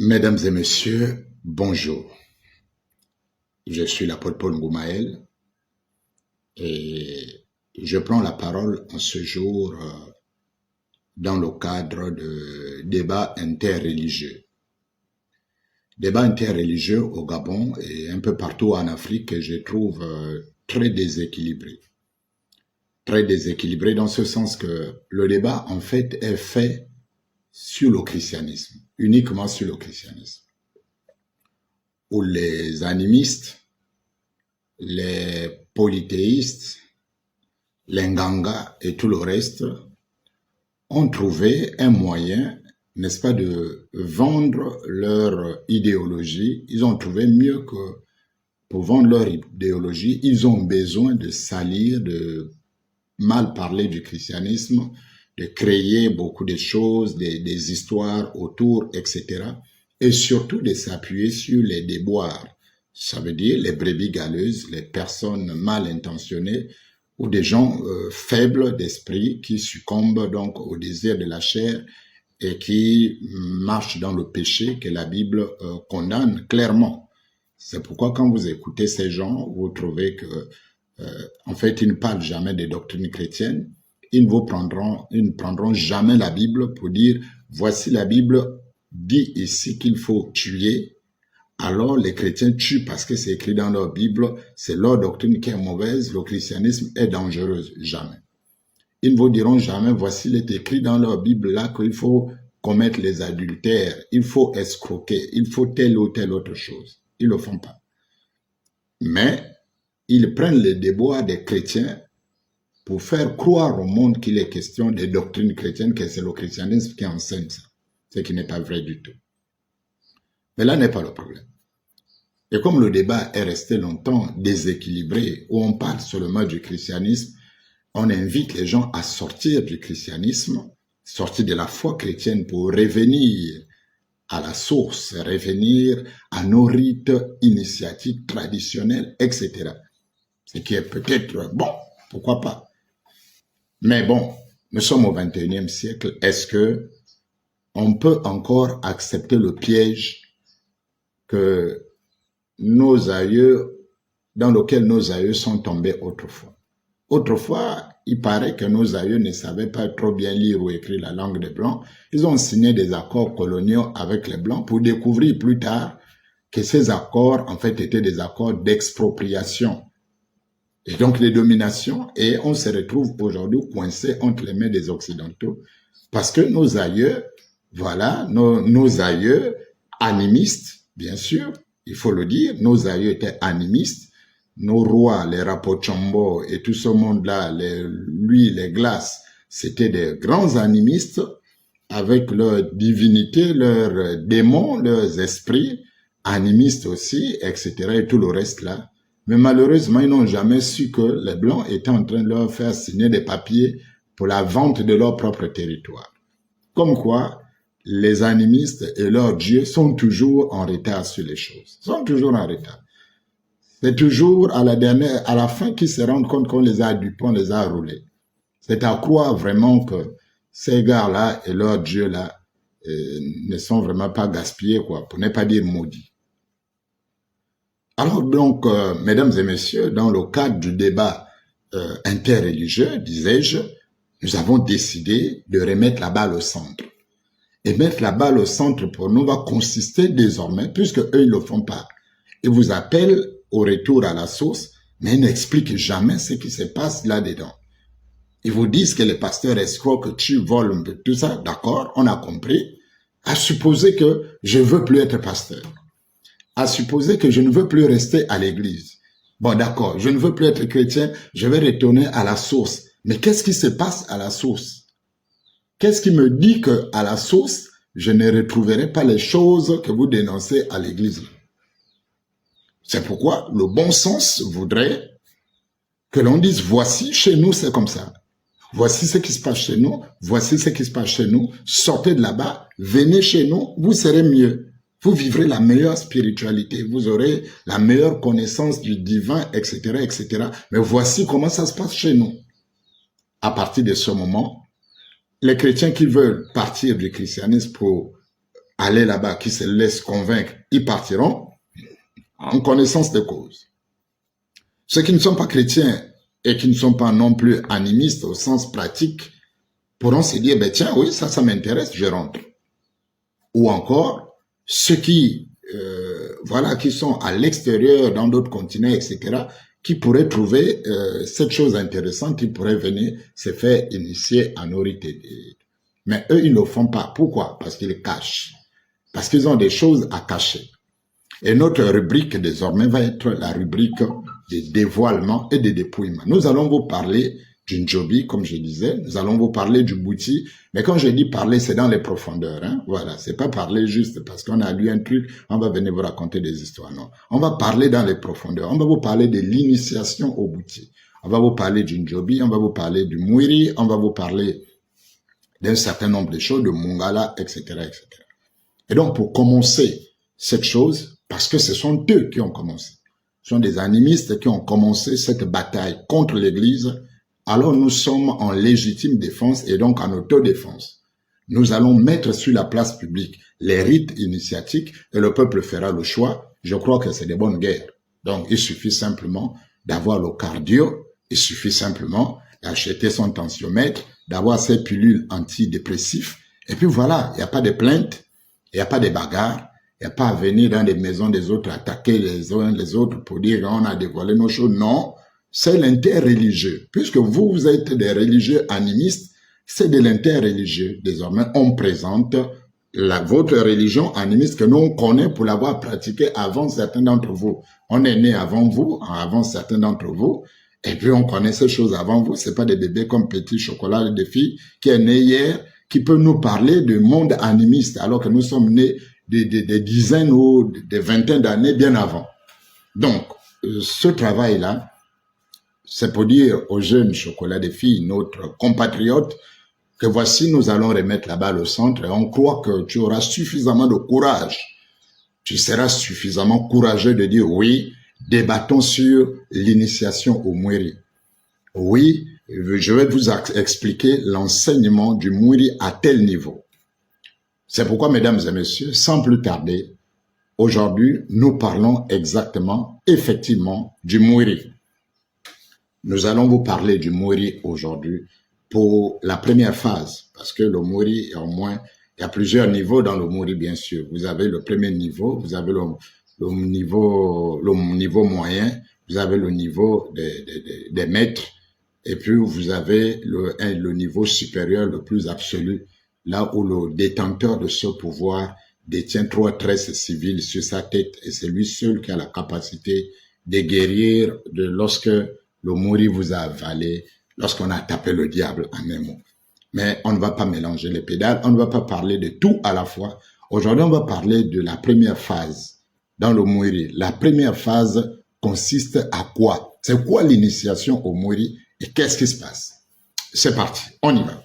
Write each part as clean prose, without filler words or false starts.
Mesdames et messieurs, bonjour. Je suis l'apôtre Paul Ngoumaël et je prends la parole en ce jour dans le cadre de débats interreligieux. Débats interreligieux au Gabon et un peu partout en Afrique que je trouve très déséquilibrés. Très déséquilibré dans ce sens que le débat en fait est fait sur le christianisme, uniquement sur le christianisme, où les animistes, les polythéistes, les ngangas et tout le reste ont trouvé un moyen, n'est-ce pas, de vendre leur idéologie. Ils ont trouvé mieux que pour vendre leur idéologie, ils ont besoin de salir, de mal parler du christianisme, de créer beaucoup de choses, des histoires autour, etc. Et surtout de s'appuyer sur les déboires. Ça veut dire les brebis galeuses, les personnes mal intentionnées ou des gens faibles d'esprit qui succombent donc au désir de la chair et qui marchent dans le péché que la Bible condamne clairement. C'est pourquoi quand vous écoutez ces gens, vous trouvez que en fait, ils ne parlent jamais des doctrines chrétiennes. Ils ne prendront jamais la Bible pour dire, voici la Bible dit ici qu'il faut tuer. Alors les chrétiens tuent parce que c'est écrit dans leur Bible, c'est leur doctrine qui est mauvaise, le christianisme est dangereux. Jamais. Ils ne vous diront jamais, voici il est écrit dans leur Bible là qu'il faut commettre les adultères, il faut escroquer, il faut telle ou telle autre chose. Ils ne le font pas. Mais ils prennent les déboires des chrétiens pour faire croire au monde qu'il est question des doctrines chrétiennes, que c'est le christianisme qui enseigne ça, ce qui n'est pas vrai du tout. Mais là n'est pas le problème. Et comme le débat est resté longtemps déséquilibré, où on parle seulement du christianisme, on invite les gens à sortir du christianisme, sortir de la foi chrétienne pour revenir à la source, revenir à nos rites initiatiques traditionnels, etc. Ce qui est peut-être bon, pourquoi pas. Mais bon, nous sommes au XXIe siècle. Est-ce que on peut encore accepter le piège que nos aïeux, dans lequel nos aïeux sont tombés autrefois? Autrefois, il paraît que nos aïeux ne savaient pas trop bien lire ou écrire la langue des Blancs. Ils ont signé des accords coloniaux avec les Blancs pour découvrir plus tard que ces accords, en fait, étaient des accords d'expropriation. Et donc les dominations, et on se retrouve aujourd'hui coincé entre les mains des Occidentaux, parce que nos aïeux, voilà, nos aïeux animistes, bien sûr, il faut le dire, nos aïeux étaient animistes, nos rois, les Rapochombo et tout ce monde-là, les glaces, c'était des grands animistes, avec leur divinité, leurs démons, leurs esprits, animistes aussi, etc., et tout le reste là. Mais malheureusement, ils n'ont jamais su que les Blancs étaient en train de leur faire signer des papiers pour la vente de leur propre territoire. Comme quoi, les animistes et leurs dieux sont toujours en retard sur les choses. Sont toujours en retard. C'est toujours à la fin qu'ils se rendent compte qu'on les a dupés, on les a roulés. C'est à croire vraiment que ces gars-là et leurs dieux-là ne sont vraiment pas gaspillés, quoi, pour ne pas dire maudits. Alors donc, mesdames et messieurs, dans le cadre du débat interreligieux, disais-je, nous avons décidé de remettre la balle au centre. Et mettre la balle au centre pour nous va consister désormais, puisque eux ils le font pas. Ils vous appellent au retour à la source, mais ils n'expliquent jamais ce qui se passe là-dedans. Ils vous disent que les pasteurs escrocs, que tu voles un peu, tout ça, d'accord, on a compris, à supposer que je veux plus être pasteur. À supposer que je ne veux plus rester à l'église. Bon, d'accord, je ne veux plus être chrétien, je vais retourner à la source. Mais qu'est-ce qui se passe à la source? Qu'est-ce qui me dit que à la source, je ne retrouverai pas les choses que vous dénoncez à l'église? C'est pourquoi le bon sens voudrait que l'on dise, voici, chez nous, c'est comme ça. Voici ce qui se passe chez nous, voici ce qui se passe chez nous, sortez de là-bas, venez chez nous, vous serez mieux. Vous vivrez la meilleure spiritualité, vous aurez la meilleure connaissance du divin, etc., etc. Mais voici comment ça se passe chez nous. À partir de ce moment, les chrétiens qui veulent partir du christianisme pour aller là-bas, qui se laissent convaincre, ils partiront en connaissance de cause. Ceux qui ne sont pas chrétiens et qui ne sont pas non plus animistes au sens pratique pourront se dire, ben tiens, oui, ça m'intéresse, je rentre. Ou encore, ceux qui, voilà, qui sont à l'extérieur, dans d'autres continents, etc., qui pourraient trouver cette chose intéressante, qui pourraient venir se faire initier en nos rites. Mais eux, ils ne le font pas. Pourquoi? Parce qu'ils cachent. Parce qu'ils ont des choses à cacher. Et notre rubrique, désormais, va être la rubrique des dévoilements et des dépouillements. Nous allons vous parler du Njobi, comme je disais. Nous allons vous parler du Bouti. Mais quand je dis parler, c'est dans les profondeurs. Hein? Voilà, c'est pas parler juste parce qu'on a lu un truc, on va venir vous raconter des histoires. Non, on va parler dans les profondeurs. On va vous parler de l'initiation au Bouti. On va vous parler du Njobi, on va vous parler du Mwiri, on va vous parler d'un certain nombre de choses, de Mungala, etc., etc. Et donc, pour commencer cette chose, parce que ce sont eux qui ont commencé, ce sont des animistes qui ont commencé cette bataille contre l'Église, alors nous sommes en légitime défense et donc en autodéfense. Nous allons mettre sur la place publique les rites initiatiques et le peuple fera le choix. Je crois que c'est des bonnes guerres. Donc, il suffit simplement d'avoir le cardio, il suffit simplement d'acheter son tensiomètre, d'avoir ses pilules antidépressives, et puis voilà, il n'y a pas de plainte, il n'y a pas de bagarre, il n'y a pas à venir dans les maisons des autres, attaquer les uns les autres pour dire qu'on a dévoilé nos choses. Non, c'est l'interreligieux. Puisque vous êtes des religieux animistes, c'est de l'interreligieux. Désormais, on présente votre religion animiste que nous on connaît pour l'avoir pratiquée avant certains d'entre vous. On est né avant vous, avant certains d'entre vous, et puis on connaît ces choses avant vous. C'est pas des bébés comme Petit Chocolat, des filles qui est né hier, qui peut nous parler du monde animiste, alors que nous sommes nés des dizaines ou des vingtaines d'années bien avant. Donc, ce travail-là, c'est pour dire aux jeunes Chocolat des filles, notre compatriote, que voici, nous allons remettre la balle au centre et on croit que tu auras suffisamment de courage. Tu seras suffisamment courageux de dire oui, débattons sur l'initiation au Mwiri. Oui, je vais vous expliquer l'enseignement du Mwiri à tel niveau. C'est pourquoi, mesdames et messieurs, sans plus tarder, aujourd'hui, nous parlons exactement, effectivement, du Mwiri. Nous allons vous parler du Mwiri aujourd'hui pour la première phase, parce que le Mwiri, au moins, il y a plusieurs niveaux dans le Mwiri, bien sûr. Vous avez le premier niveau, vous avez le niveau moyen, vous avez le niveau des maîtres, et puis vous avez le niveau supérieur, le plus absolu, là où le détenteur de ce pouvoir détient 3 tresses civiles sur sa tête, et c'est lui seul qui a la capacité de guérir lorsque le Mwiri vous a avalé, lorsqu'on a tapé le diable en un mot. Mais on ne va pas mélanger les pédales, on ne va pas parler de tout à la fois. Aujourd'hui, on va parler de la première phase dans le Mwiri. La première phase consiste à quoi? C'est quoi l'initiation au Mwiri et qu'est-ce qui se passe? C'est parti, on y va.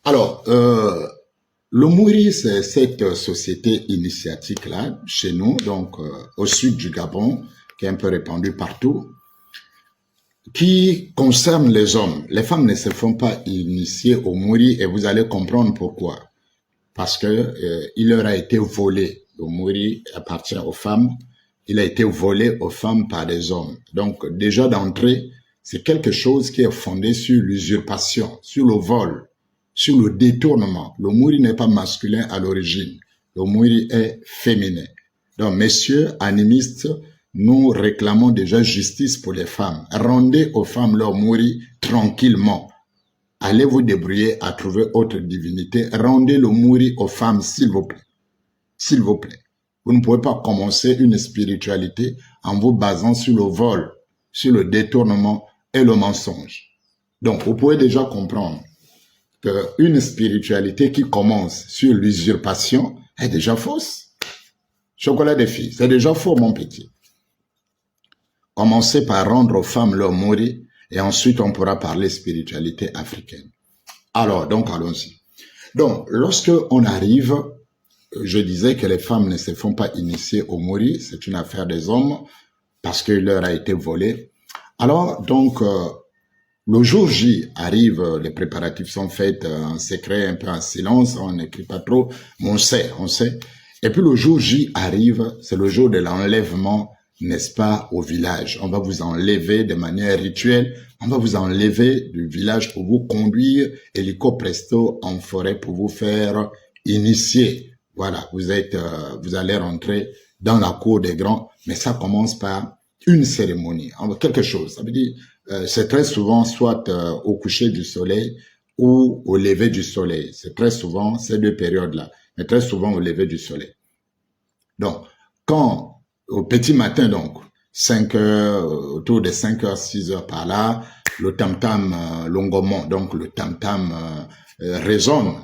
Alors, le Mwiri, c'est cette société initiatique-là, chez nous, donc au sud du Gabon, qui est un peu répandue partout, qui concerne les hommes. Les femmes ne se font pas initier au Mwiri et vous allez comprendre pourquoi. Parce que il leur a été volé. Le Mwiri appartient aux femmes. Il a été volé aux femmes par des hommes. Donc déjà d'entrée, c'est quelque chose qui est fondé sur l'usurpation, sur le vol, sur le détournement. Le Mwiri n'est pas masculin à l'origine. Le Mwiri est féminin. Donc messieurs animistes, nous réclamons déjà justice pour les femmes. Rendez aux femmes leur Mwiri tranquillement. Allez vous débrouiller à trouver autre divinité. Rendez le Mwiri aux femmes, s'il vous plaît. S'il vous plaît. Vous ne pouvez pas commencer une spiritualité en vous basant sur le vol, sur le détournement et le mensonge. Donc, vous pouvez déjà comprendre qu'une spiritualité qui commence sur l'usurpation est déjà fausse. Chocolat des filles, c'est déjà faux, mon petit. Commencez par rendre aux femmes leur Mwiri et ensuite on pourra parler spiritualité africaine. Alors, donc allons-y. Donc, lorsque on arrive, je disais que les femmes ne se font pas initier au Mwiri, c'est une affaire des hommes parce qu'il leur a été volé. Alors, donc, Le jour J arrive, les préparatifs sont faits en secret, un peu en silence, on n'écrit pas trop, mais on sait, on sait. Et puis le jour J arrive, c'est le jour de l'enlèvement, n'est-ce pas, au village. On va vous enlever de manière rituelle, on va vous enlever du village pour vous conduire hélico presto en forêt pour vous faire initier. Voilà, vous allez rentrer dans la cour des grands, mais ça commence par une cérémonie, quelque chose. Ça veut dire, c'est très souvent soit au coucher du soleil ou au lever du soleil. C'est très souvent ces deux périodes-là, mais très souvent au lever du soleil. Donc, quand au petit matin, donc, 5 heures, autour de 5 heures, 6 heures par là, le tam-tam longomont, donc le tam-tam résonne.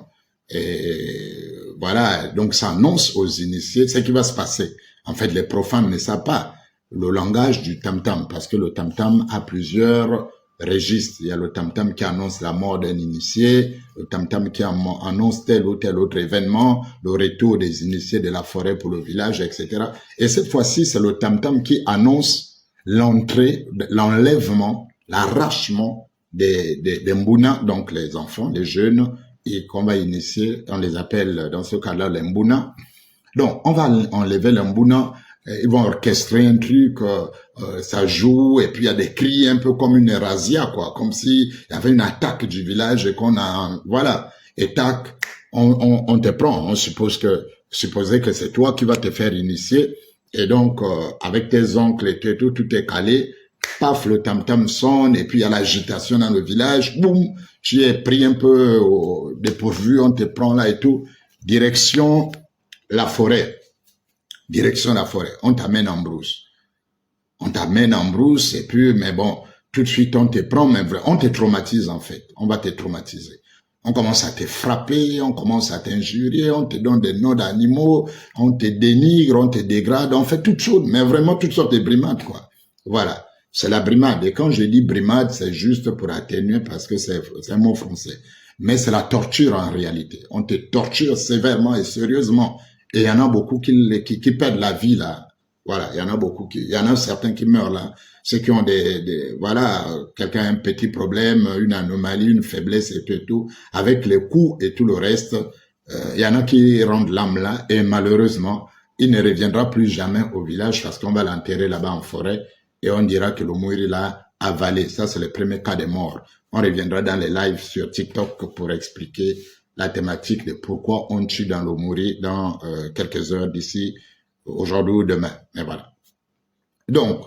Et voilà, donc ça annonce aux initiés ce qui va se passer. En fait, les profanes ne savent pas le langage du tam-tam, parce que le tam-tam a plusieurs registres. Il y a le tam-tam qui annonce la mort d'un initié, le tam-tam qui annonce tel ou tel autre événement, le retour des initiés de la forêt pour le village, etc. Et cette fois-ci, c'est le tam-tam qui annonce l'entrée, l'enlèvement, l'arrachement des Mbuna, donc les enfants, les jeunes, et qu'on va initier, on les appelle dans ce cas-là les Mbuna. Donc, on va enlever les Mbuna. Ils vont orchestrer un truc, ça joue, et puis il y a des cris un peu comme une razzia, quoi, comme si il y avait une attaque du village et qu'on a, voilà, et tac, on te prend, on supposait que c'est toi qui vas te faire initier, et donc, avec tes oncles et tout est calé, paf, le tam-tam sonne, et puis il y a l'agitation dans le village, boum, tu es pris un peu au dépourvu, on te prend là et tout, direction la forêt. Direction la forêt, on t'amène en brousse. On t'amène en brousse et puis, mais bon, tout de suite on te prend, mais on te traumatise en fait. On va te traumatiser. On commence à te frapper, on commence à t'injurier, on te donne des noms d'animaux, on te dénigre, on te dégrade, on fait toutes choses, mais vraiment toutes sortes de brimades, quoi. Voilà, c'est la brimade. Et quand je dis brimade, c'est juste pour atténuer parce que c'est un mot français. Mais c'est la torture en réalité. On te torture sévèrement et sérieusement. Et il y en a beaucoup qui perdent la vie là. Voilà, il y en a beaucoup il y en a certains qui meurent là. Ceux qui ont voilà, quelqu'un a un petit problème, une anomalie, une faiblesse et tout, avec les coups et tout le reste, il y en a qui rendent l'âme là et malheureusement, il ne reviendra plus jamais au village parce qu'on va l'enterrer là-bas en forêt et on dira que le mourir l'a avalé. Ça, c'est le premier cas de mort. On reviendra dans les lives sur TikTok pour expliquer la thématique de pourquoi on tue dans le Mouri dans quelques heures d'ici, aujourd'hui ou demain. Mais voilà. Donc,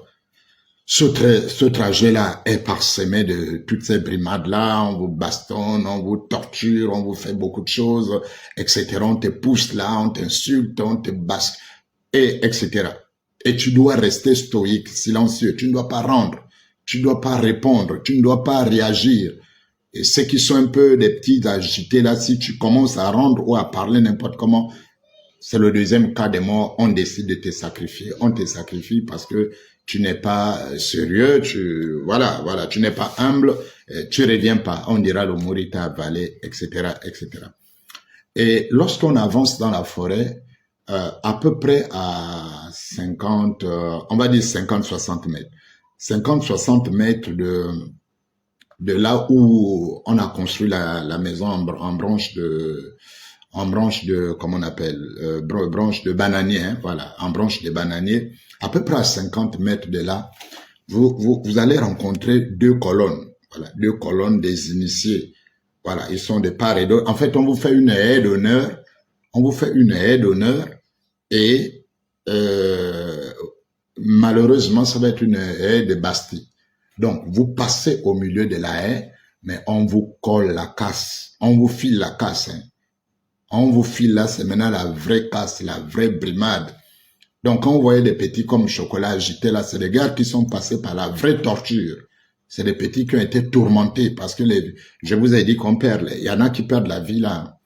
ce trajet-là est parsemé de toutes ces brimades-là. On vous bastonne, on vous torture, on vous fait beaucoup de choses, etc. On te pousse là, on t'insulte, on te basque, et etc. Et tu dois rester stoïque, silencieux. Tu ne dois pas rendre, tu ne dois pas répondre, tu ne dois pas réagir. Et ceux qui sont un peu des petits agités là, si tu commences à rendre ou à parler n'importe comment, c'est le deuxième cas de mort, on décide de te sacrifier. On te sacrifie parce que tu n'es pas sérieux, voilà, tu n'es pas humble, tu reviens pas. On dira le mourir t'a avalé, etc., etc. Et lorsqu'on avance dans la forêt, à peu près à 50, on va dire 50-60 mètres. 50-60 mètres de là où on a construit la maison en branche de, comment on appelle, branche de bananier, hein, voilà, en branche de bananier, à peu près à 50 mètres de là, vous allez rencontrer deux colonnes, voilà, deux colonnes des initiés, voilà, ils sont de part et d'autre. En fait, on vous fait une haie d'honneur, et malheureusement, ça va être une haie de Bastille. Donc, vous passez au milieu de la haie, mais on vous colle la casse. On vous file la casse. Hein. On vous file là, c'est maintenant la vraie casse, la vraie brimade. Donc, quand vous voyez des petits comme chocolat agité là, c'est des gars qui sont passés par la vraie torture. C'est des petits qui ont été tourmentés parce que je vous ai dit qu'on perd. Il y en a qui perdent la vie là.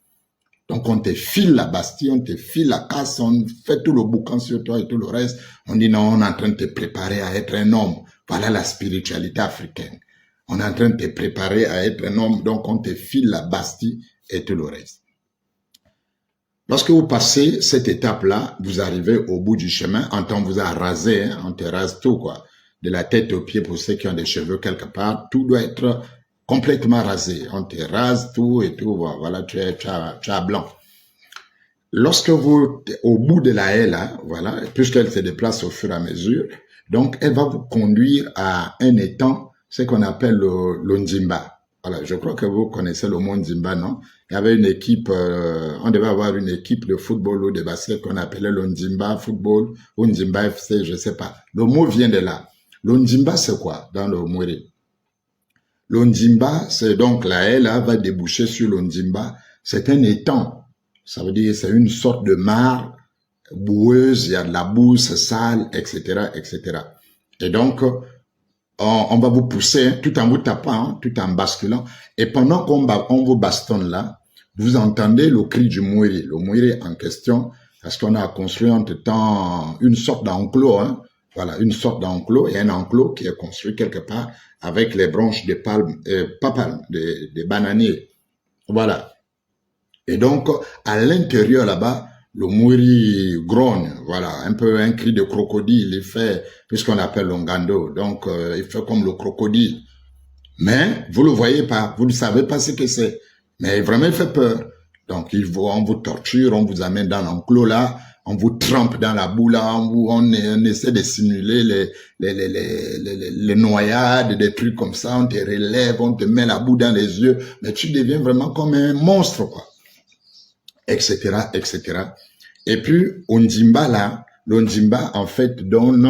Donc, on te file la Bastille, on te file la casse, on fait tout le boucan sur toi et tout le reste. On dit non, on est en train de te préparer à être un homme. Voilà la spiritualité africaine. On est en train de te préparer à être un homme, donc on te file la Bastille et tout le reste. Lorsque vous passez cette étape-là, vous arrivez au bout du chemin, en temps vous a rasé, hein, on te rase tout, quoi. De la tête aux pieds pour ceux qui ont des cheveux quelque part, tout doit être complètement rasé. On te rase tout et tout, voilà, tu as blanc. Lorsque vous, au bout de la haie, là, voilà, puisqu'elle se déplace au fur et à mesure, donc elle va vous conduire à un étang, ce qu'on appelle le Nzimba. Voilà, je crois que vous connaissez le mot Nzimba, non? Il y avait une équipe, on devait avoir une équipe de football ou de basket qu'on appelait le Nzimba football ou Nzimba FC, je sais pas. Le mot vient de là. Le Nzimba, c'est quoi dans le Mwiri? Le Nzimba, c'est donc la haie, là, va déboucher sur le Nzimba. C'est un étang. Ça veut dire c'est une sorte de mare boueuse, il y a de la boue, c'est sale, etc., etc. Et donc, on va vous pousser hein, tout en vous tapant, hein, tout en basculant. Et pendant qu'on vous bastonne là, vous entendez le cri du Mwiri. Le Mwiri en question, parce qu'on a construit entre-temps une sorte d'enclos. Hein, voilà, une sorte d'enclos. Il y a un enclos qui est construit quelque part avec les branches de palmes, pas palmes, des bananiers. Voilà. Et donc, à l'intérieur là-bas, le Mwiri grogne, voilà, un peu un cri de crocodile, il fait, puisqu'on l'appelle l'ongando, donc il fait comme le crocodile. Mais vous le voyez pas, vous ne savez pas ce que c'est. Mais vraiment, il fait peur. Donc, on vous torture, on vous amène dans l'enclos là, on vous trempe dans la boue là, on essaie de simuler les noyades, des trucs comme ça, on te relève, on te met la boue dans les yeux, mais tu deviens vraiment comme un monstre, quoi. Etc., etc. Et puis, au Nzimba, là, le Nzimba, en fait, donne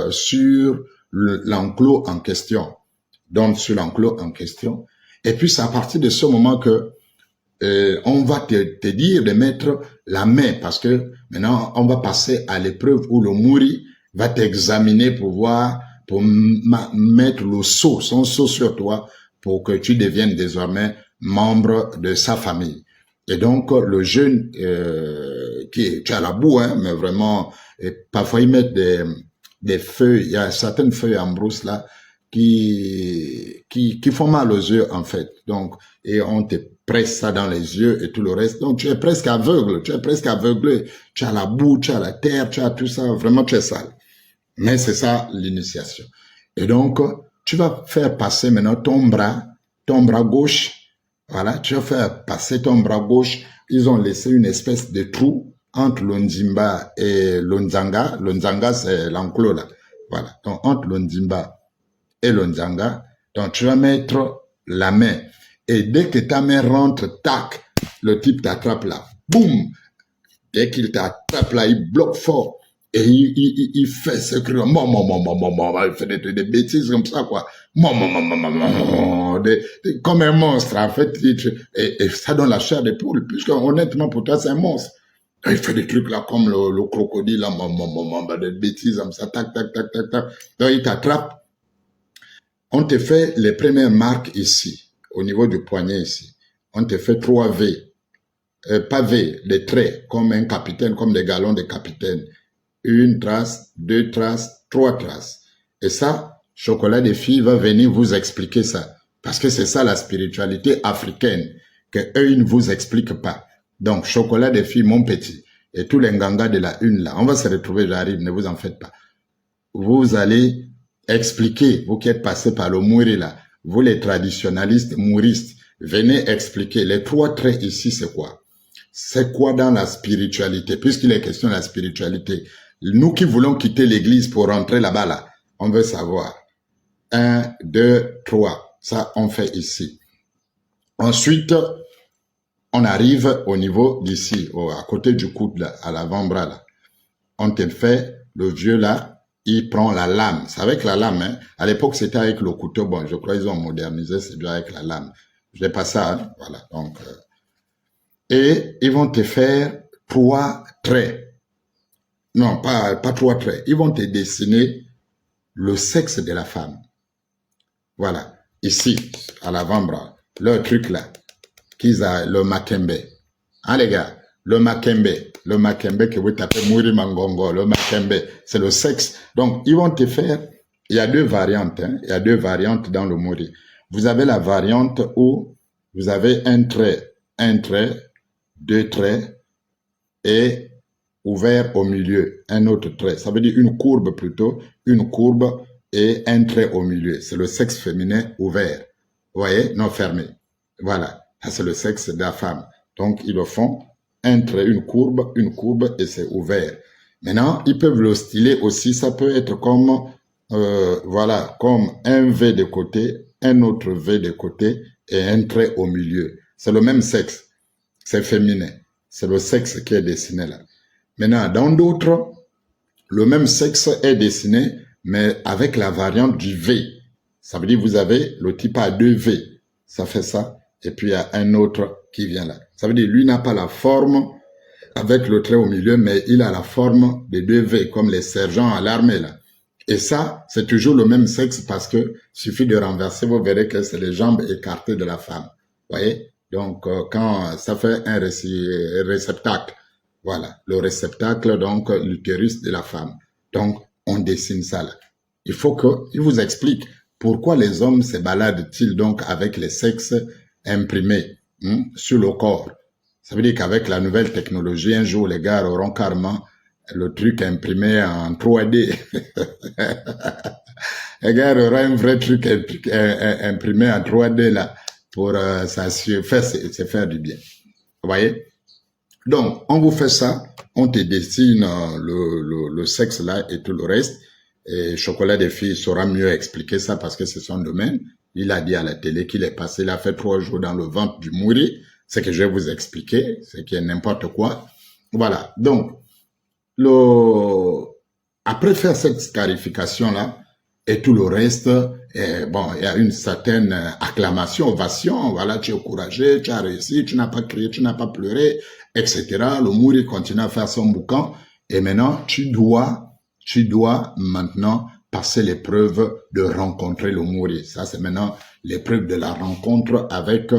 sur l'enclos en question. Donne sur l'enclos en question. Et puis, c'est à partir de ce moment que on va te dire de mettre la main, parce que maintenant, on va passer à l'épreuve où le Mwiri va t'examiner pour voir, pour mettre le sceau, son sceau sur toi, pour que tu deviennes désormais membre de sa famille. Et donc, le jeune tu as la boue, hein, mais vraiment, parfois ils mettent des feuilles, il y a certaines feuilles en brousse là qui font mal aux yeux en fait. Donc, et on te presse ça dans les yeux et tout le reste. Donc, tu es presque aveugle, tu as la boue, tu as la terre, tu as tout ça, vraiment tu es sale. Mais c'est ça l'initiation. Et donc, tu vas faire passer maintenant ton bras gauche. Voilà, tu vas faire passer ton bras gauche. Ils ont laissé une espèce de trou entre le Nzimba et le Nzanga. Le Nzanga, c'est l'enclos là. Voilà, donc entre le Nzimba et le Nzanga, donc tu vas mettre la main. Et dès que ta main rentre, tac, le type t'attrape là. Boum! Dès qu'il t'attrape là, il bloque fort. Et il fait ce cri, il fait des bêtises comme ça, quoi. Comme un monstre, en fait. Et ça donne la chair de poule, puisque honnêtement, pour toi, c'est un monstre. Il fait des trucs là, comme le crocodile, là, des bêtises comme ça, tac, tac, tac, tac, tac. Donc, il t'attrape. On te fait les premières marques ici, au niveau du poignet ici. On te fait 3 V. Pas V, des traits, comme un capitaine, comme des galons de capitaine. 1 trace, 2 traces, 3 traces. Et ça, Chocolat des filles va venir vous expliquer ça. Parce que c'est ça la spiritualité africaine, que eux, ils ne vous expliquent pas. Donc, Chocolat des filles, mon petit, et tous les ngangas de la une là, on va se retrouver, j'arrive, ne vous en faites pas. Vous allez expliquer, vous qui êtes passés par le Mwiri là, vous les traditionalistes mouristes, venez expliquer. Les 3 traits ici, c'est quoi? C'est quoi dans la spiritualité? Puisqu'il est question de la spiritualité. Nous qui voulons quitter l'église pour rentrer là-bas, là, on veut savoir. 1, 2, 3. Ça, on fait ici. Ensuite, on arrive au niveau d'ici, à côté du coude, là, à l'avant-bras, là. On te fait, le vieux, là, il prend la lame. C'est avec la lame, hein. À l'époque, c'était avec le couteau. Bon, je crois qu'ils ont modernisé, c'est déjà avec la lame. Je n'ai pas ça, hein. Voilà. Donc, et ils vont te faire 3 traits. Non, pas 3 traits. Ils vont te dessiner le sexe de la femme. Voilà. Ici, à l'avant-bras. Le truc là. Qu'ils a le makembe. Hein, les gars? Le makembe que vous tapez Mwiri Mangongo. Le makembe. C'est le sexe. Donc, ils vont te faire, il y a 2 variantes, hein. Il y a 2 variantes dans le Mwiri. Vous avez la variante où vous avez un trait, 2 traits et ouvert au milieu, un autre trait. Ça veut dire une courbe plutôt, une courbe et un trait au milieu. C'est le sexe féminin ouvert. Vous voyez, non fermé. Voilà, ça c'est le sexe de la femme. Donc ils le font entre une courbe et c'est ouvert. Maintenant, ils peuvent le styler aussi, ça peut être comme, voilà, comme un V de côté, un autre V de côté et un trait au milieu. C'est le même sexe, c'est féminin. C'est le sexe qui est dessiné là. Maintenant, dans d'autres, le même sexe est dessiné, mais avec la variante du V. Ça veut dire que vous avez le type A 2V. Ça fait ça. Et puis il y a un autre qui vient là. Ça veut dire lui n'a pas la forme avec le trait au milieu, mais il a la forme des 2V, comme les sergents à l'armée là. Et ça, c'est toujours le même sexe parce que suffit de renverser, vous verrez que c'est les jambes écartées de la femme. Vous voyez? Donc, quand ça fait un réceptacle, voilà, le réceptacle, donc l'utérus de la femme. Donc, on dessine ça là. Il faut qu'il vous explique pourquoi les hommes se baladent-ils donc avec les sexes imprimés sur le corps. Ça veut dire qu'avec la nouvelle technologie, un jour, les gars auront carrément le truc imprimé en 3D. Les gars auront un vrai truc imprimé en 3D là pour ça se faire du bien. Vous voyez? Donc, on vous fait ça, on te dessine le sexe là et tout le reste. Et Chocolat des filles saura mieux expliquer ça parce que c'est son domaine. Il a dit à la télé qu'il est passé, il a fait 3 jours dans le ventre du Mouri. C'est que je vais vous expliquer, c'est qu'il y a n'importe quoi. Voilà. Donc, après faire cette scarification-là et tout le reste, bon, il y a une certaine acclamation, ovation. Voilà, tu es encouragé, tu as réussi, tu n'as pas crié, tu n'as pas pleuré, etc. Le Mouri continue à faire son boucan. Et maintenant, tu dois maintenant passer l'épreuve de rencontrer le Mouri. Ça, c'est maintenant l'épreuve de la rencontre avec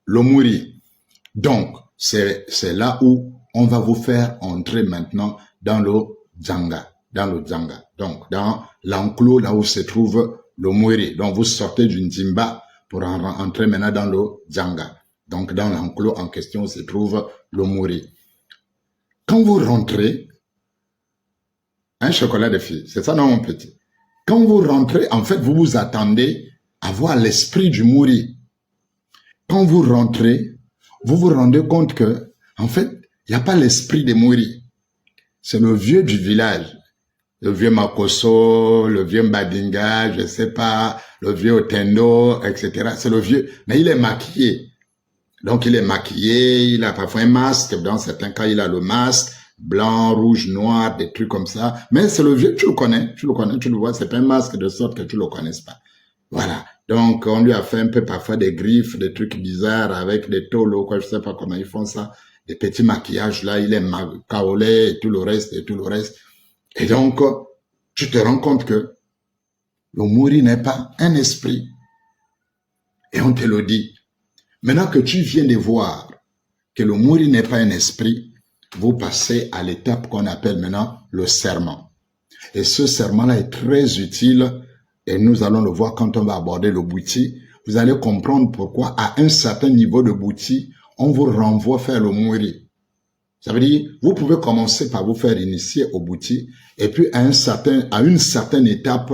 le Mouri. Donc, c'est là où on va vous faire entrer maintenant dans le Dzanga. Donc, dans l'enclos, là où se trouve le Mouri. Donc, vous sortez d'une Dzimba pour entrer maintenant dans le Dzanga. Donc, dans l'enclos en question se trouve le Mouri. Quand vous rentrez, un chocolat de fille, c'est ça non mon petit? Quand vous rentrez, en fait, vous vous attendez à voir l'esprit du Mouri. Quand vous rentrez, vous vous rendez compte que, en fait, il n'y a pas l'esprit des Mouri. C'est le vieux du village. Le vieux Makoso, le vieux Mbadinga, je sais pas, le vieux Otendo, etc. C'est le vieux, mais il est maquillé. Donc, il est maquillé, il a parfois un masque. Dans certains cas, il a le masque, blanc, rouge, noir, des trucs comme ça. Mais c'est le vieux, tu le connais, tu le vois, c'est pas un masque de sorte que tu le connaisses pas. Voilà. Donc, on lui a fait un peu parfois des griffes, des trucs bizarres avec des tolos, quoi, je sais pas comment ils font ça. Des petits maquillages là, il est kaolé et tout le reste, Et donc, tu te rends compte que le Mouri n'est pas un esprit. Et on te le dit. Maintenant que tu viens de voir que le Mouri n'est pas un esprit, vous passez à l'étape qu'on appelle maintenant le serment. Et ce serment-là est très utile et nous allons le voir quand on va aborder le bouti. Vous allez comprendre pourquoi à un certain niveau de bouti, on vous renvoie faire le Mouri. Ça veut dire, vous pouvez commencer par vous faire initier au bouti et puis à une certaine étape,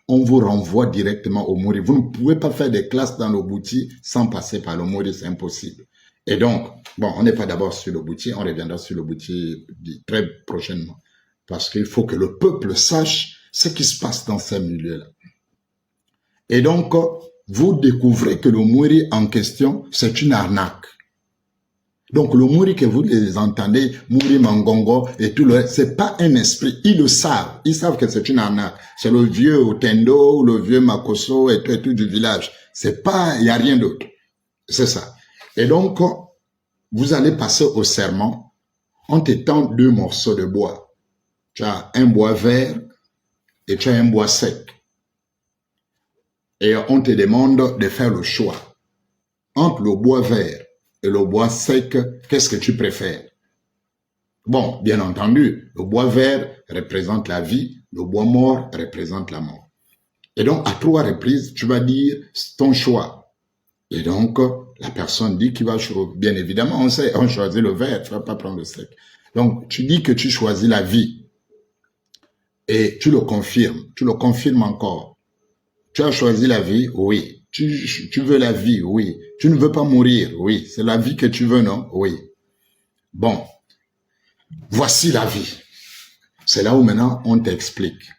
on vous renvoie directement au Mouri. Vous ne pouvez pas faire des classes dans le bouti sans passer par le Mouri, c'est impossible. Et donc, bon, on n'est pas d'abord sur le bouti, on reviendra sur le bouti très prochainement. Parce qu'il faut que le peuple sache ce qui se passe dans ces milieux-là. Et donc, vous découvrez que le Mouri en question, c'est une arnaque. Donc, le Mouri que vous les entendez, Mouri Mangongo et tout le reste, c'est pas un esprit. Ils le savent. Ils savent que c'est une arnaque. C'est le vieux Otendo, le vieux Makoso et tout du village. C'est pas, il n'y a rien d'autre. C'est ça. Et donc, vous allez passer au serment. On t'étend 2 morceaux de bois. Tu as un bois vert et tu as un bois sec. Et on te demande de faire le choix. Entre le bois vert et le bois sec, qu'est-ce que tu préfères? Bon, bien entendu, le bois vert représente la vie, le bois mort représente la mort. Et donc, à 3 reprises, tu vas dire ton choix. Et donc, la personne dit qu'il va choisir. Bien évidemment, on sait, on choisit le vert, tu vas pas prendre le sec. Donc, tu dis que tu choisis la vie. Et tu le confirmes encore. Tu as choisi la vie? Oui. Tu veux la vie, oui. Tu ne veux pas mourir, oui. C'est la vie que tu veux, non? Oui. Bon. Voici la vie. C'est là où maintenant on t'explique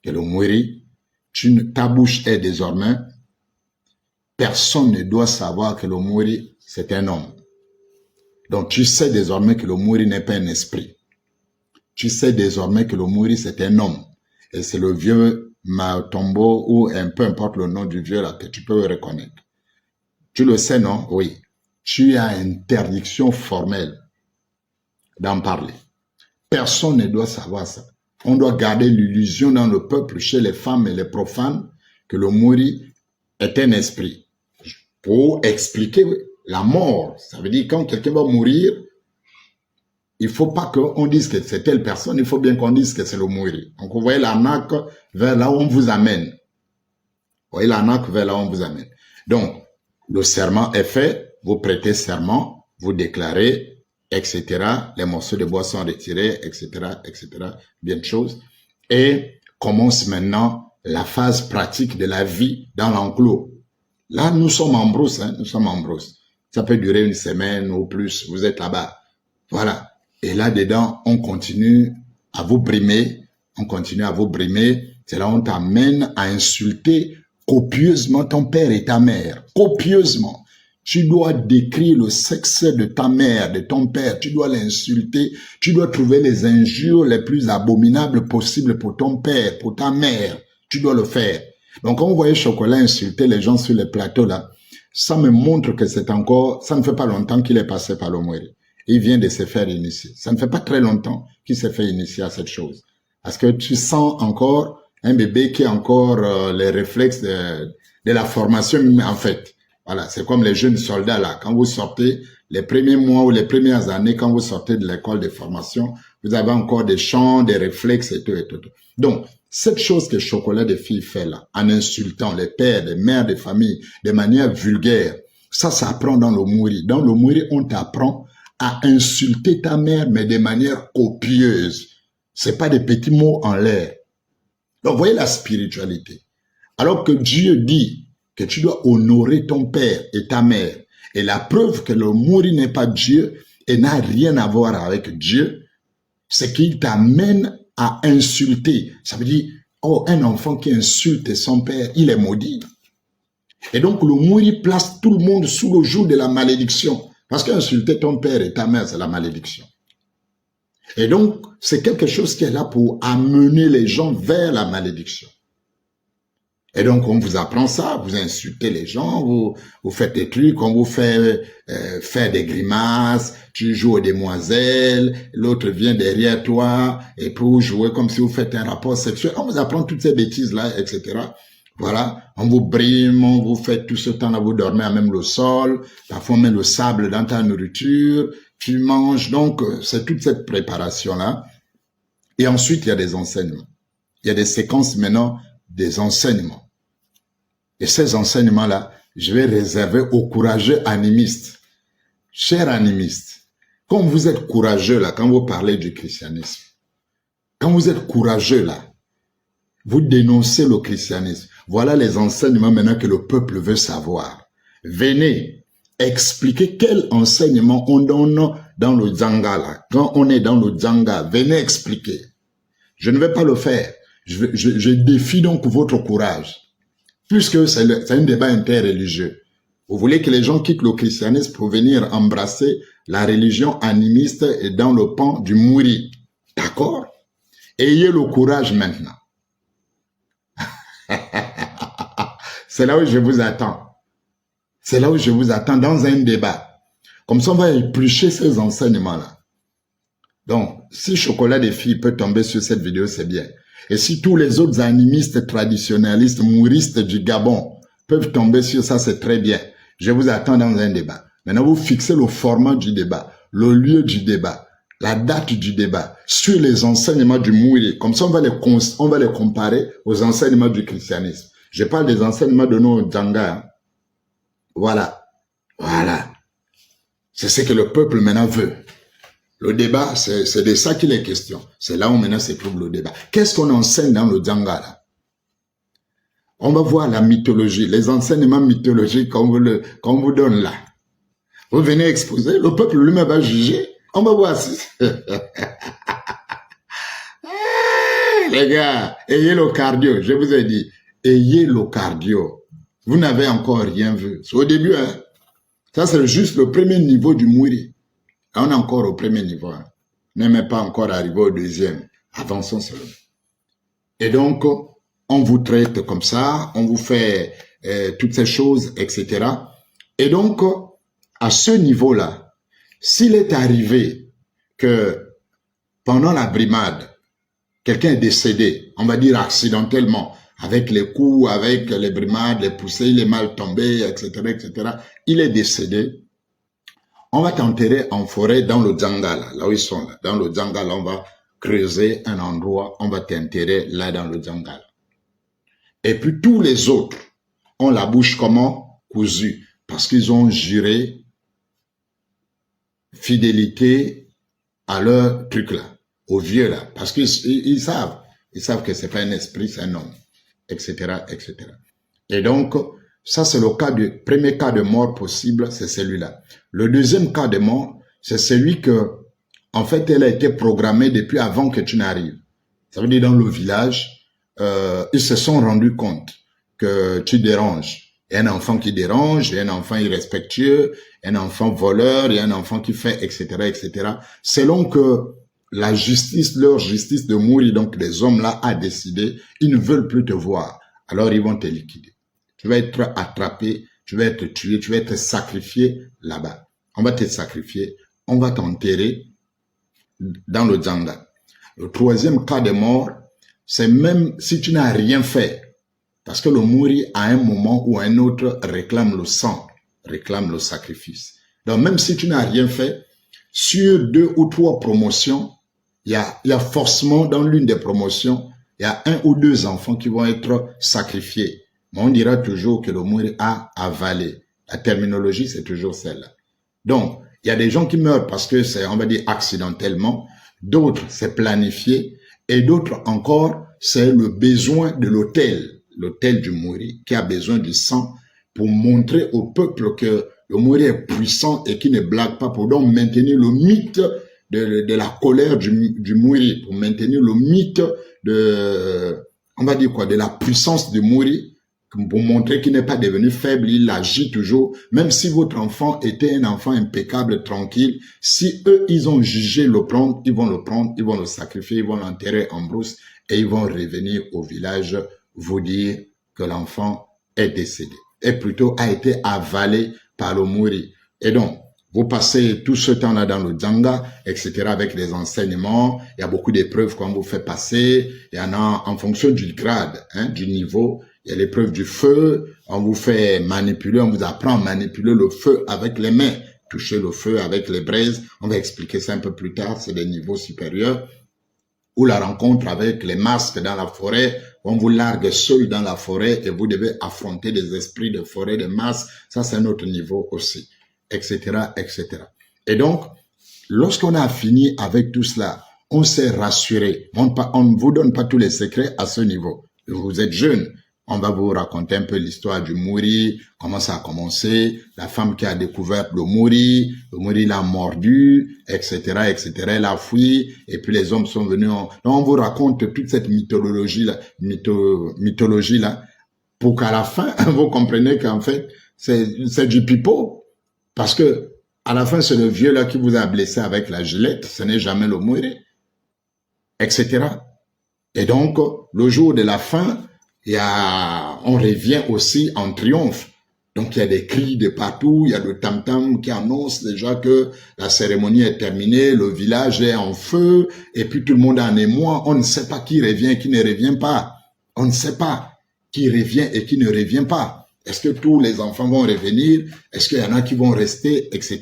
que le Mwiri, ta bouche est désormais, personne ne doit savoir que le Mwiri, c'est un homme. Donc tu sais désormais que le Mwiri n'est pas un esprit. Tu sais désormais que le Mwiri, c'est un homme. Et c'est le vieux Matombo ou peu importe le nom du vieux là que tu peux reconnaître. Tu le sais, non? Oui. Tu as interdiction formelle d'en parler. Personne ne doit savoir ça. On doit garder l'illusion dans le peuple, chez les femmes et les profanes, que le Mwiri est un esprit. Pour expliquer la mort, ça veut dire quand quelqu'un va mourir, il ne faut pas qu'on dise que c'est telle personne, il faut bien qu'on dise que c'est le Mwiri. Donc vous voyez l'arnaque vers là où on vous amène. Vous voyez l'arnaque vers là où on vous amène. Donc, le serment est fait, vous prêtez serment, vous déclarez, etc. Les morceaux de bois sont retirés, etc., etc. Bien de choses. Et commence maintenant la phase pratique de la vie dans l'enclos. Là, nous sommes en brousse, hein, nous sommes en brousse. Ça peut durer une semaine ou plus, vous êtes là-bas. Voilà. Et là-dedans, on continue à vous brimer, on continue à vous brimer. C'est là où on t'amène à insulter copieusement ton père et ta mère. Copieusement. Tu dois décrire le sexe de ta mère, de ton père. Tu dois l'insulter. Tu dois trouver les injures les plus abominables possibles pour ton père, pour ta mère. Tu dois le faire. Donc, quand vous voyez Chocolat insulter les gens sur les plateaux là, ça me montre que c'est encore, ça ne fait pas longtemps qu'il est passé par le Mwiri. Il vient de se faire initier. Ça ne fait pas très longtemps qu'il s'est fait initier à cette chose. Parce que tu sens encore un bébé qui a encore les réflexes de la formation en fait. Voilà, c'est comme les jeunes soldats là. Quand vous sortez, les premiers mois ou les premières années, quand vous sortez de l'école de formation, vous avez encore des chants, des réflexes et tout et tout. Donc, cette chose que Chocolat des filles fait là, en insultant les pères, les mères de famille, de manière vulgaire, ça apprend dans le Mwiri. Dans le Mwiri, on t'apprend à insulter ta mère, mais de manière copieuse. C'est pas des petits mots en l'air. Donc, voyez la spiritualité. Alors que Dieu dit que tu dois honorer ton père et ta mère, et la preuve que le Mwiri n'est pas Dieu et n'a rien à voir avec Dieu, c'est qu'il t'amène à insulter. Ça veut dire, oh, un enfant qui insulte son père, il est maudit. Et donc, le Mwiri place tout le monde sous le joug de la malédiction. Parce qu'insulter ton père et ta mère, c'est la malédiction. Et donc, c'est quelque chose qui est là pour amener les gens vers la malédiction. Et donc, on vous apprend ça, vous insultez les gens, vous faites des trucs, on vous fait faire des grimaces, tu joues aux demoiselles, l'autre vient derrière toi, et pour jouer comme si vous faites un rapport sexuel, on vous apprend toutes ces bêtises-là, etc. Voilà, on vous brime, on vous fait tout ce temps-là, vous dormez à même le sol, parfois on met le sable dans ta nourriture, tu manges, donc c'est toute cette préparation-là. Et ensuite, il y a des enseignements. Il y a des séquences maintenant, des enseignements. Et ces enseignements-là, je vais réserver aux courageux animistes. Chers animistes, quand vous êtes courageux là, quand vous parlez du christianisme, quand vous êtes courageux là, vous dénoncez le christianisme. Voilà les enseignements maintenant que le peuple veut savoir. Venez expliquer quel enseignement on donne dans le Dzanga là. Quand on est dans le Dzanga, venez expliquer. Je ne vais pas le faire. Je défie donc votre courage. Puisque c'est un débat interreligieux. Vous voulez que les gens quittent le christianisme pour venir embrasser la religion animiste et dans le pan du Mwiri. D'accord? Ayez le courage maintenant. C'est là où je vous attends. C'est là où je vous attends dans un débat. Comme ça, on va éplucher ces enseignements-là. Donc, si Chocolat des filles peut tomber sur cette vidéo, c'est bien. Et si tous les autres animistes traditionnalistes, mouristes du Gabon peuvent tomber sur ça, c'est très bien. Je vous attends dans un débat. Maintenant, vous fixez le format du débat, le lieu du débat, la date du débat, sur les enseignements du Mwiri. Comme ça, on va les comparer aux enseignements du christianisme. Je parle des enseignements de nos Dzanga. Hein. Voilà. Voilà. C'est ce que le peuple maintenant veut. Le débat, c'est de ça qu'il est question. C'est là où maintenant se trouve le débat. Qu'est-ce qu'on enseigne dans le Dzanga là? On va voir la mythologie, les enseignements mythologiques qu'on vous donne là. Vous venez exposer, le peuple lui-même va juger. On va voir si... Les gars, ayez le cardio, je vous ai dit, ayez le cardio. Vous n'avez encore rien vu. C'est au début, hein. Ça, c'est juste le premier niveau du Mouri. On est encore au premier niveau. Hein. Même pas encore arrivé au deuxième. Avançons seulement. Et donc, on vous traite comme ça, on vous fait toutes ces choses, etc. Et donc, à ce niveau-là, s'il est arrivé que pendant la brimade, quelqu'un est décédé, on va dire accidentellement, avec les coups, avec les brimades, les poussées, il est mal tombé, etc., etc. Il est décédé. On va t'enterrer en forêt dans le Dzanga, là où ils sont. Là. Dans le Dzanga, on va creuser un endroit, on va t'enterrer là dans le Dzanga. Et puis tous les autres ont la bouche comment? Cousue. Parce qu'ils ont juré fidélité à leur truc là, au vieux là. Parce qu'ils savent. Ils savent que c'est pas un esprit, c'est un homme. Etc., etc. Et donc, ça c'est le premier cas de mort possible, c'est celui-là. Le deuxième cas de mort, c'est celui que, en fait, elle a été programmée depuis avant que tu n'arrives. Ça veut dire dans le village, ils se sont rendus compte que tu déranges. Il y a un enfant qui dérange, il y a un enfant irrespectueux, un enfant voleur, il y a un enfant qui fait, etc., etc. Selon que la justice, leur justice de mourir, donc les hommes là, a décidé, ils ne veulent plus te voir. Alors ils vont te liquider. Tu vas être attrapé, tu vas être tué, tu vas être sacrifié là-bas. On va te sacrifier, on va t'enterrer dans le Dzanga. Le troisième cas de mort, c'est même si tu n'as rien fait, parce que le Mouri, à un moment ou à un autre, réclame le sang, réclame le sacrifice. Donc même si tu n'as rien fait, sur 2 ou 3 promotions, il y a forcément dans l'une des promotions, il y a 1 ou 2 enfants qui vont être sacrifiés. Mais on dira toujours que le Mouri a avalé. La terminologie, c'est toujours celle-là. Donc, il y a des gens qui meurent parce que c'est, on va dire, accidentellement. D'autres, c'est planifié. Et d'autres encore, c'est le besoin de l'autel du Mouri, qui a besoin du sang pour montrer au peuple que le Mouri est puissant et qui ne blague pas, pour donc maintenir le mythe de la colère du Mouri, pour maintenir le mythe on va dire quoi, de la puissance du Mouri, pour montrer qu'il n'est pas devenu faible, il agit toujours. Même si votre enfant était un enfant impeccable, tranquille, si eux, ils ont jugé le prendre, ils vont le sacrifier, ils vont l'enterrer en brousse et ils vont revenir au village vous dire que l'enfant est décédé. Et plutôt a été avalé par le Mouri. Et donc, vous passez tout ce temps-là dans le Dzanga, etc., avec les enseignements. Il y a beaucoup d'épreuves qu'on vous fait passer. Il y en a en fonction du grade, du niveau. Il y a l'épreuve du feu. On vous fait manipuler, on vous apprend à manipuler le feu avec les mains. Toucher le feu avec les braises. On va expliquer ça un peu plus tard. C'est des niveaux supérieurs. Ou la rencontre avec les masques dans la forêt. On vous largue seul dans la forêt et vous devez affronter des esprits de forêt, de masques. Ça, c'est un autre niveau aussi. Etc., etc. Et donc, lorsqu'on a fini avec tout cela, on s'est rassuré. On ne vous donne pas tous les secrets à ce niveau. Vous êtes jeune. On va vous raconter un peu l'histoire du Mouri, comment ça a commencé, la femme qui a découvert le Mouri l'a mordu, etc., etc., elle a fui, et puis les hommes sont venus. On vous raconte toute cette mythologie-là, pour qu'à la fin, vous compreniez qu'en fait, c'est du pipeau. Parce que, à la fin, c'est le vieux là qui vous a blessé avec la gilette, ce n'est jamais le Mouri, etc. Et donc, le jour de la fin, on revient aussi en triomphe. Donc, il y a des cris de partout, il y a le tam-tam qui annonce déjà que la cérémonie est terminée, le village est en feu, et puis tout le monde en émoi. On ne sait pas qui revient et qui ne revient pas. On ne sait pas qui revient et qui ne revient pas. Est-ce que tous les enfants vont revenir? Est-ce qu'il y en a qui vont rester, etc.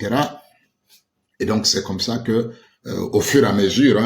Et donc, c'est comme ça que, au fur et à mesure,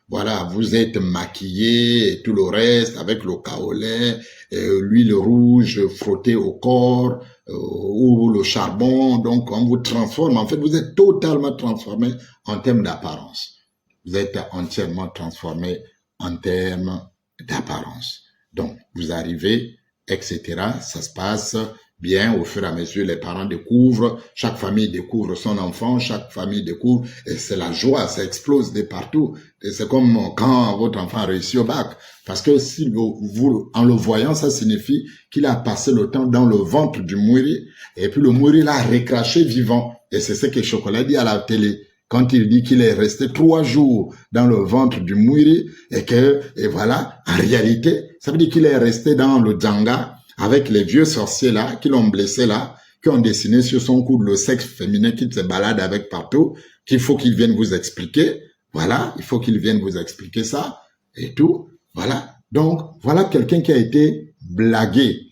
voilà, vous êtes maquillés et tout le reste avec le kaolin, l'huile rouge frottée au corps, ou le charbon. Donc, on vous transforme. En fait, vous êtes totalement transformé en termes d'apparence. Vous êtes entièrement transformé en termes d'apparence. Donc, vous arrivez etc. Ça se passe bien au fur et à mesure. Les parents découvrent, chaque famille découvre son enfant, chaque famille découvre, et c'est la joie, ça explose de partout. Et c'est comme quand votre enfant réussit au bac. Parce que si vous, en le voyant, ça signifie qu'il a passé le temps dans le ventre du mouri, et puis le mouri l'a recraché vivant. Et c'est ce que Chocolat dit à la télé. Quand il dit qu'il est resté 3 jours dans le ventre du mouri, et voilà, en réalité, ça veut dire qu'il est resté dans le Djanga, avec les vieux sorciers là, qui l'ont blessé là, qui ont dessiné sur son cou le sexe féminin qui se balade avec partout, qu'il faut qu'ils viennent vous expliquer. Voilà, il faut qu'ils viennent vous expliquer ça, et tout. Voilà. Donc, voilà quelqu'un qui a été blagué.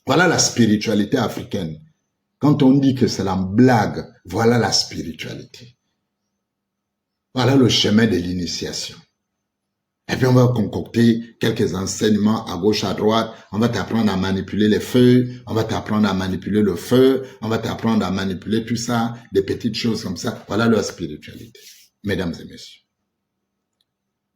Voilà la spiritualité africaine. Quand on dit que c'est la blague, voilà la spiritualité. Voilà le chemin de l'initiation. Et puis on va concocter quelques enseignements à gauche, à droite. On va t'apprendre à manipuler les feuilles. On va t'apprendre à manipuler le feu. On va t'apprendre à manipuler tout ça, des petites choses comme ça. Voilà la spiritualité, mesdames et messieurs.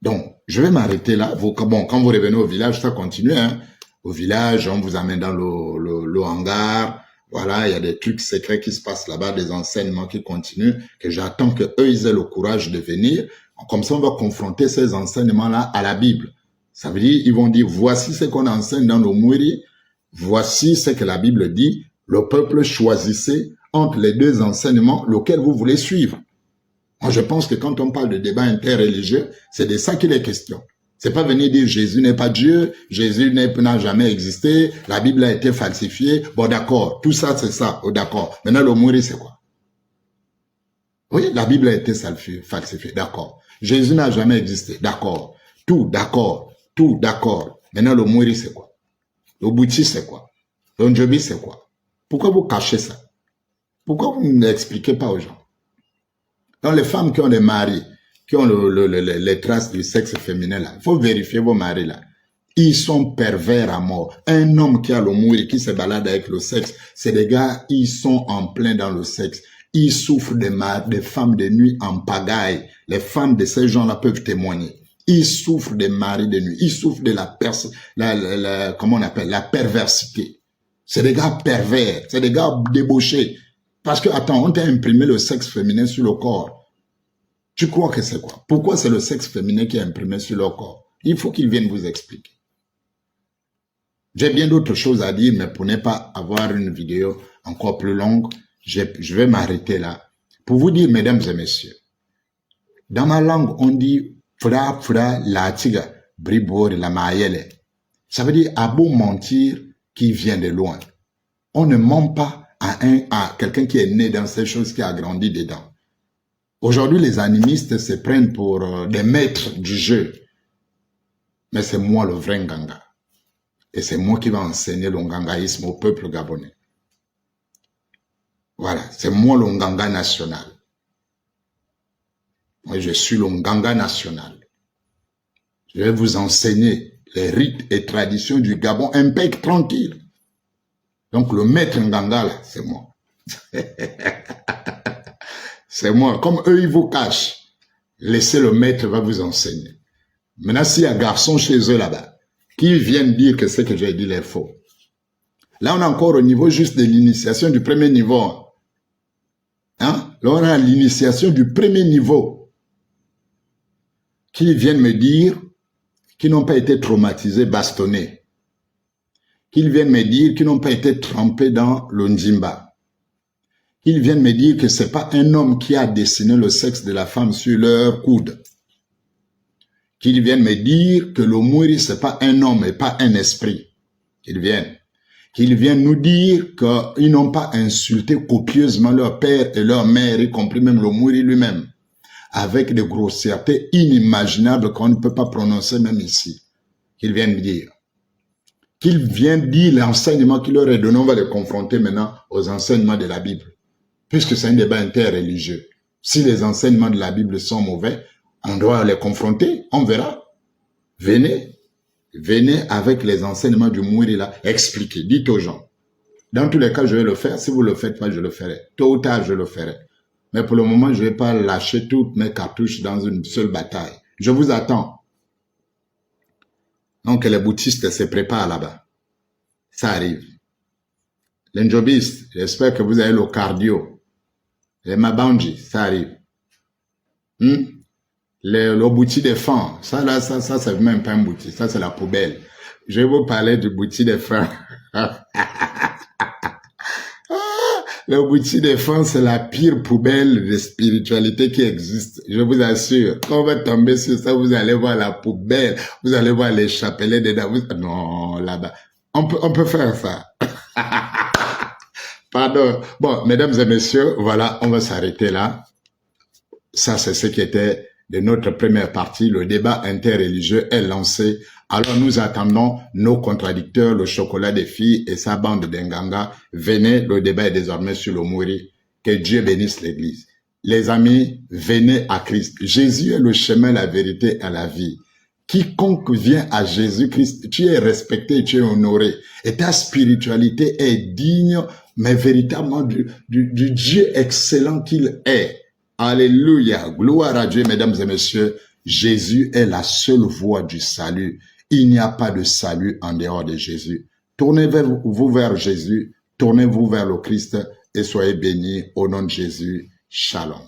Donc, je vais m'arrêter là. Bon, quand vous revenez au village, ça continue. Hein. Au village, on vous amène dans le hangar. Voilà, il y a des trucs secrets qui se passent là-bas, des enseignements qui continuent, que j'attends qu'eux, ils aient le courage de venir. Comme ça, on va confronter ces enseignements-là à la Bible. Ça veut dire, ils vont dire, voici ce qu'on enseigne dans nos mouris, voici ce que la Bible dit, le peuple choisissez entre les deux enseignements lequel vous voulez suivre. Moi, je pense que quand on parle de débat interreligieux, c'est de ça qu'il est question. C'est pas venir dire Jésus n'est pas Dieu, Jésus n'a jamais existé, la Bible a été falsifiée. Bon, d'accord, tout ça, c'est ça, oh, d'accord. Maintenant, le mourir, c'est quoi? Oui, la Bible a été falsifiée, d'accord. Jésus n'a jamais existé, d'accord. Tout, d'accord. Tout, d'accord. Maintenant, le mourir, c'est quoi? Le bouti, c'est quoi? Le njobi, c'est quoi? Pourquoi vous cachez ça? Pourquoi vous ne l'expliquez pas aux gens? Donc, les femmes qui ont des maris, qui ont les traces du sexe féminin là, il faut vérifier vos maris là. Ils sont pervers à mort. Un homme qui a le mourir, qui se balade avec le sexe, c'est des gars, ils sont en plein dans le sexe. Ils souffrent des femmes de nuit en pagaille. Les femmes de ces gens-là peuvent témoigner. Ils souffrent des maris de nuit. Ils souffrent de comment on appelle, la perversité. C'est des gars pervers. C'est des gars débauchés. Parce que, attends, on t'a imprimé le sexe féminin sur le corps. Tu crois que c'est quoi? Pourquoi c'est le sexe féminin qui est imprimé sur leur corps? Il faut qu'ils viennent vous expliquer. J'ai bien d'autres choses à dire, mais pour ne pas avoir une vidéo encore plus longue, je vais m'arrêter là. Pour vous dire, mesdames et messieurs, dans ma langue, on dit fra la tiga, bribor la maïele. Ça veut dire à beau mentir qui vient de loin. On ne ment pas à quelqu'un qui est né dans ces choses, qui a grandi dedans. Aujourd'hui, les animistes se prennent pour des maîtres du jeu. Mais c'est moi le vrai Nganga. Et c'est moi qui vais enseigner le ngangaïsme au peuple gabonais. Voilà, c'est moi le Nganga national. Moi, je suis le Nganga national. Je vais vous enseigner les rites et traditions du Gabon impec, tranquille. Donc, le maître Nganga, là, c'est moi. C'est moi. Comme eux, ils vous cachent. Laissez le maître va vous enseigner. Maintenant, s'il y a un garçon chez eux là-bas, qui viennent dire que ce que j'ai dit est faux. Là, on est encore au niveau juste de l'initiation du premier niveau. Hein? Là, on a l'initiation du premier niveau. Qui viennent me dire qu'ils n'ont pas été traumatisés, bastonnés. Qu'ils viennent me dire qu'ils n'ont pas été trempés dans le Ndjimba. Qu'ils viennent me dire que c'est pas un homme qui a dessiné le sexe de la femme sur leur coude. Qu'ils viennent me dire que le Mouri, c'est pas un homme et pas un esprit. Qu'ils viennent nous dire qu'ils n'ont pas insulté copieusement leur père et leur mère, y compris même le Mouri lui-même, avec des grossièretés inimaginables qu'on ne peut pas prononcer même ici. Qu'ils viennent me dire. Qu'ils viennent dire l'enseignement qu'il leur est donné, on va les confronter maintenant aux enseignements de la Bible. Puisque c'est un débat interreligieux. Si les enseignements de la Bible sont mauvais, on doit les confronter, on verra. Venez avec les enseignements du Mouri là, expliquez, dites aux gens. Dans tous les cas, je vais le faire. Si vous le faites pas, je le ferai. Tôt ou tard, je le ferai. Mais pour le moment, je vais pas lâcher toutes mes cartouches dans une seule bataille. Je vous attends. Donc, les bouddhistes se préparent là-bas. ça arrive. Les njobistes, j'espère que vous avez le cardio. Les mabanji, ça arrive. Le bouti des fins, ça là, ça c'est même pas un bouti, ça c'est la poubelle. Je vais vous parler du bouti des fins. Le bouti des fins, c'est la pire poubelle de spiritualité qui existe. Je vous assure. Quand on va tomber sur ça, vous allez voir la poubelle, vous allez voir les chapelets dedans. Non, là-bas. On peut faire ça. Pardon. Bon, mesdames et messieurs, voilà, on va s'arrêter là. Ça, c'est ce qui était de notre première partie. Le débat interreligieux est lancé. Alors, nous attendons nos contradicteurs, le chocolat des filles et sa bande d'Enganga. Venez, le débat est désormais sur le Mouri. Que Dieu bénisse l'Église. Les amis, venez à Christ. Jésus est le chemin, la vérité et la vie. Quiconque vient à Jésus-Christ, tu es respecté, tu es honoré. Et ta spiritualité est digne, mais véritablement du Dieu excellent qu'il est. Alléluia, gloire à Dieu, mesdames et messieurs. Jésus est la seule voie du salut. Il n'y a pas de salut en dehors de Jésus. Tournez-vous vers Jésus, tournez-vous vers le Christ et soyez bénis au nom de Jésus. Shalom.